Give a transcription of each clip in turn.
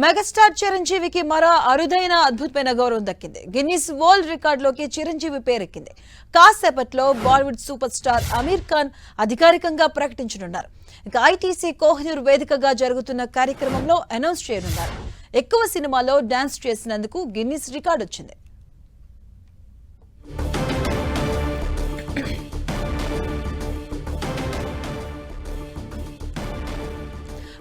Megastar చిరంజీవికి మరో అరుదైన అద్భుతమైన గౌరవం దక్కింది. గిన్నిస్ వరల్డ్ రికార్డులోకి చిరంజీవి పేరెక్కింది. కాసేపట్లో Bollywood superstar Aamir Khan అధికారికంగా ప్రకటించనున్నారు. ఇక ఐటీసీ కోహినూర్ వేదికగా జరుగుతున్న కార్యక్రమంలో అనౌన్స్ చేయనున్నారు. ఎక్కువ సినిమాలో డాన్స్ చేసినందుకు గిన్నిస్ రికార్డు వచ్చింది.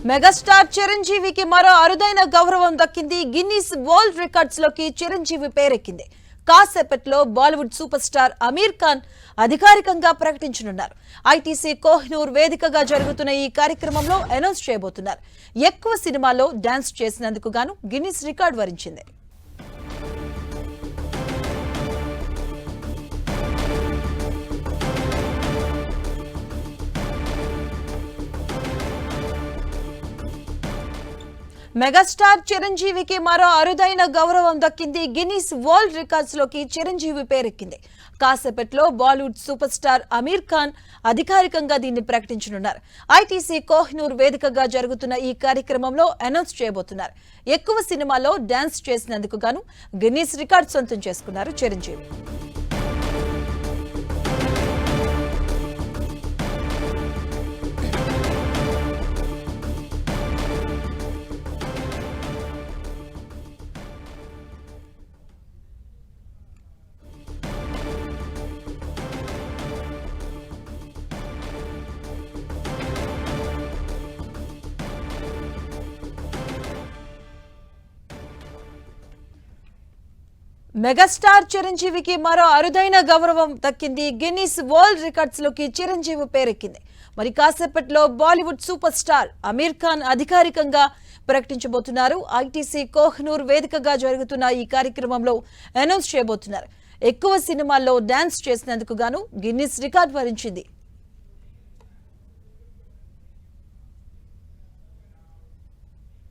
మెగాస్టార్ చిరంజీవికి మరో అరుదైన గౌరవం దక్కింది. గిన్నిస్ వరల్డ్ రికార్డ్స్ లోకి చిరంజీవి పేరెక్కింది. కాసేపట్లో Bollywood superstar Aamir Khan అధికారికంగా ప్రకటించనున్నారు. ఐటీసీ కోహినూర్ వేదికగా జరుగుతున్న ఈ కార్యక్రమంలో అనౌన్స్ చేయబోతున్నారు. ఎక్కువ సినిమాల్లో డాన్స్ చేసినందుకు గాను గిన్నిస్ రికార్డు వరించింది. మెగాస్టార్ చిరంజీవికి మరో అరుదైన గౌరవం దక్కింది. గిన్నిస్ వరల్డ్ రికార్డ్స్ లోకి చిరంజీవి పేరెక్కింది. కాసేపట్లో Bollywood superstar Aamir Khan అధికారికంగా దీన్ని ప్రకటించనున్నారు. ఐటీసీ కోహినూర్ వేదికగా జరుగుతున్న ఈ కార్యక్రమంలో అనౌన్స్ చేయబోతున్నారు. ఎక్కువ సినిమాల్లో డాన్స్ చేసినందుకు గాను గిన్నిస్ రికార్డ్ సొంతం చేసుకున్నారు చిరంజీవి. మెగాస్టార్ చిరంజీవికి మరో అరుదైన గౌరవం దక్కింది. గిన్నిస్ వరల్డ్ రికార్డ్స్ లోకి చిరంజీవి పేరెక్కింది. మరి కాసేపట్లో Bollywood superstar Aamir Khan అధికారికంగా ప్రకటించబోతున్నారు. ఐటీసీ కోహినూర్ వేదికగా జరుగుతున్న ఈ కార్యక్రమంలో అనౌన్స్ చేయబోతున్నారు. ఎక్కువ సినిమాల్లో డాన్స్ చేసినందుకు గాను గిన్నిస్ రికార్డు వరించింది.